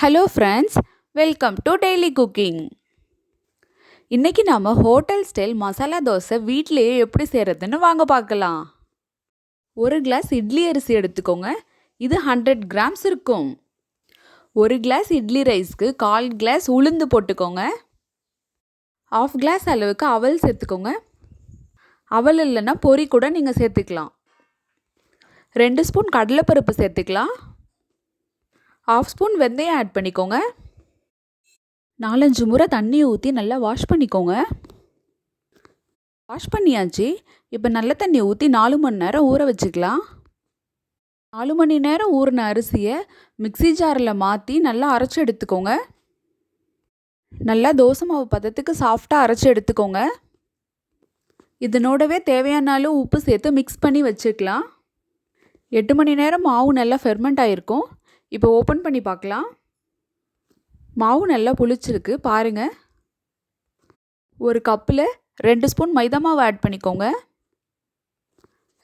Hello friends, welcome to daily cooking. இன்றைக்கி நாம் hotel style masala dosa வீட்டிலேயே எப்படி செய்கிறதுன்னு வாங்க பார்க்கலாம். ஒரு கிளாஸ் இட்லி அரிசி எடுத்துக்கோங்க. இது 100 கிராம்ஸ் இருக்கும். ஒரு கிளாஸ் இட்லி ரைஸ்க்கு 1/4 கிளாஸ் உளுந்து போட்டுக்கோங்க. 1/2 கிளாஸ் அளவுக்கு அவல் சேர்த்துக்கோங்க. அவல் இல்லைன்னா பொரி கூட நீங்கள் சேர்த்துக்கலாம். 2 ஸ்பூன் கடலைப்பருப்பு சேர்த்துக்கலாம். 1/2 ஸ்பூன் வெந்தயம் ஆட் பண்ணிக்கோங்க. 4-5 முறை தண்ணி ஊற்றி நல்லா வாஷ் பண்ணிக்கோங்க. வாஷ் பண்ணியாச்சு. இப்போ நல்ல தண்ணி ஊற்றி 4 மணி நேரம் ஊற வச்சுக்கலாம். 4 மணி நேரம் ஊறின அரிசியை மிக்ஸி ஜாரில் மாற்றி நல்லா அரைச்சி எடுத்துக்கோங்க. நல்லா தோசை மாவு பதத்துக்கு சாஃப்டாக அரைச்சி எடுத்துக்கோங்க. இதனோடவே தேவையான அளவு உப்பு சேர்த்து மிக்ஸ் பண்ணி வச்சுக்கலாம். 8 மணி நேரம் மாவு நல்லா ஃபெர்மெண்ட் ஆகிருக்கும். இப்போ ஓப்பன் பண்ணி பார்க்கலாம். மாவு நல்லா புளிச்சிருக்கு பாருங்கள். ஒரு கப்பில் 2 ஸ்பூன் மைதா மாவு ஆட் பண்ணிக்கோங்க.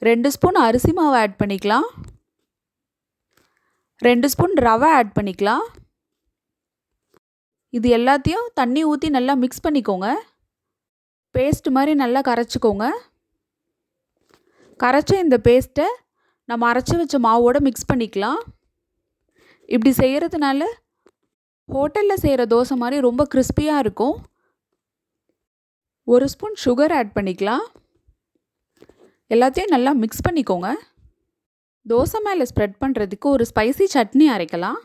2 ஸ்பூன் அரிசி மாவு ஆட் பண்ணிக்கலாம். 2 ஸ்பூன் ரவை ஆட் பண்ணிக்கலாம். இது எல்லாத்தையும் தண்ணி ஊற்றி நல்லா மிக்ஸ் பண்ணிக்கோங்க. பேஸ்ட் மாதிரி நல்லா கரைச்சிக்கோங்க. கரைச்ச இந்த பேஸ்ட்டை நம்ம அரைச்சி வச்ச மாவோடு மிக்ஸ் பண்ணிக்கலாம். இப்படி செய்கிறதுனால ஹோட்டலில் செய்கிற தோசை மாதிரி ரொம்ப கிறிஸ்பியாக இருக்கும். 1 ஸ்பூன் சுகர் ஆட் பண்ணிக்கலாம். எல்லாத்தையும் நல்லா மிக்ஸ் பண்ணிக்கோங்க. தோசை மேலே ஸ்ப்ரெட் பண்ணுறதுக்கு ஒரு ஸ்பைசி சட்னி அரைக்கலாம்.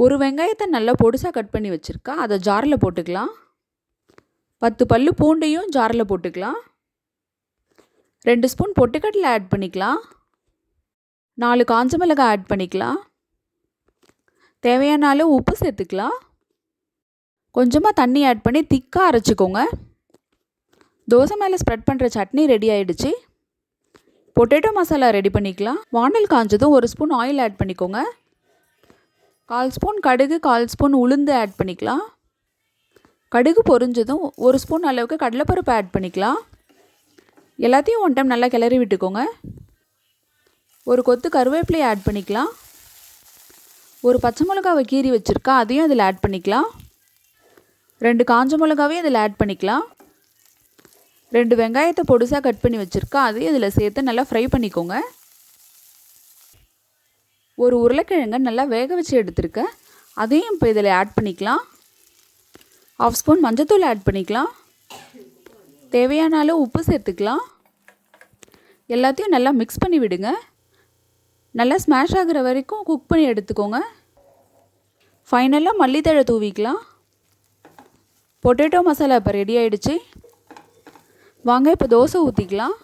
ஒரு வெங்காயத்தை நல்லா பொடிசாக கட் பண்ணி வச்சுருக்கா, அதை ஜாரில் போட்டுக்கலாம். 10 பல்லு பூண்டையும் ஜாரில் போட்டுக்கலாம். 2 ஸ்பூன் பொட்டுக்கடலை ஆட் பண்ணிக்கலாம். 4 காஞ்ச மிளகாய் ஆட் பண்ணிக்கலாம். தேவையான அளவு உப்பு சேர்த்துக்கலாம். கொஞ்சமாக தண்ணி ஆட் பண்ணி திக்காக அரைச்சிக்கோங்க. தோசை மேலே ஸ்ப்ரெட் பண்ணுற சட்னி ரெடி ஆகிடுச்சு. பொட்டேட்டோ மசாலா ரெடி பண்ணிக்கலாம். வானல் காஞ்சதும் 1 ஸ்பூன் ஆயில் ஆட் பண்ணிக்கோங்க. 1/4 ஸ்பூன் கடுகு, 1/4 ஸ்பூன் உளுந்து ஆட் பண்ணிக்கலாம். கடுகு பொரிஞ்சதும் 1 ஸ்பூன் அளவுக்கு கடலைப்பருப்பு ஆட் பண்ணிக்கலாம். எல்லாத்தையும் 1 டைம் நல்லா கிளறி விட்டுக்கோங்க. ஒரு கொத்து கருவேப்பிலையை ஆட் பண்ணிக்கலாம். ஒரு பச்சை மிளகாவை கீறி வச்சுருக்கா, அதையும் இதில் ஆட் பண்ணிக்கலாம். 2 காஞ்ச மிளகாவையும் இதில் ஆட் பண்ணிக்கலாம். 2 வெங்காயத்தை பொடிசாக கட் பண்ணி வச்சுருக்கா, அதையும் இதில் சேர்த்து நல்லா ஃப்ரை பண்ணிக்கோங்க. ஒரு உருளைக்கிழங்கை நல்லா வேக வச்சு எடுத்துருக்கேன், அதையும் இப்போ இதில் ஆட் பண்ணிக்கலாம். 1/2 ஸ்பூன் மஞ்சத்தூள் ஆட் பண்ணிக்கலாம். தேவையான அளவு உப்பு சேர்த்துக்கலாம். எல்லாத்தையும் நல்லா மிக்ஸ் பண்ணி விடுங்க. நல்லா ஸ்மாஷ் ஆகிற வரைக்கும் குக் பண்ணி எடுத்துக்கோங்க. ஃபைனலாக மல்லித்தழை தூவிக்கலாம். பொட்டேட்டோ மசாலா இப்போ ரெடி ஆகிடுச்சு. வாங்க இப்போ தோசை ஊற்றிக்கலாம்.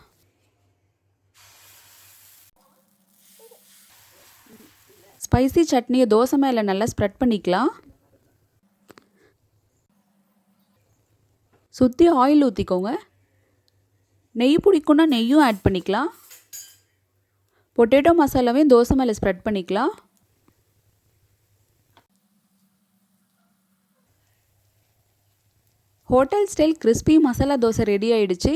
ஸ்பைசி சட்னியை தோசை மேலே நல்லா ஸ்ப்ரெட் பண்ணிக்கலாம். சுற்றி ஆயில் ஊற்றிக்கோங்க. நெய் பிடிக்குன்னா நெய்யும் ஆட் பண்ணிக்கலாம். பொட்டேட்டோ மசாலாவையும் தோசை மேலே ஸ்ப்ரெட் பண்ணிக்கலாம். Hotel style crispy masala dosa ready ஆகிடுச்சு.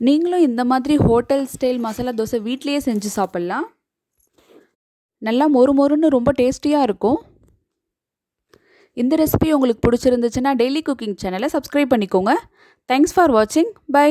நீங்களும் இந்த மாதிரி ஹோட்டல் ஸ்டைல் மசாலா தோசை வீட்லேயே செஞ்சு சாப்பிட்லாம். நல்லா மொறு மொறுன்னு ரொம்ப டேஸ்டியாக இருக்கும். இந்த ரெசிபி உங்களுக்கு பிடிச்சிருந்துச்சுன்னா டெய்லி குக்கிங் சேனலை சப்ஸ்கிரைப் பண்ணிக்கோங்க. தேங்க்ஸ் ஃபார் வாட்சிங். பை.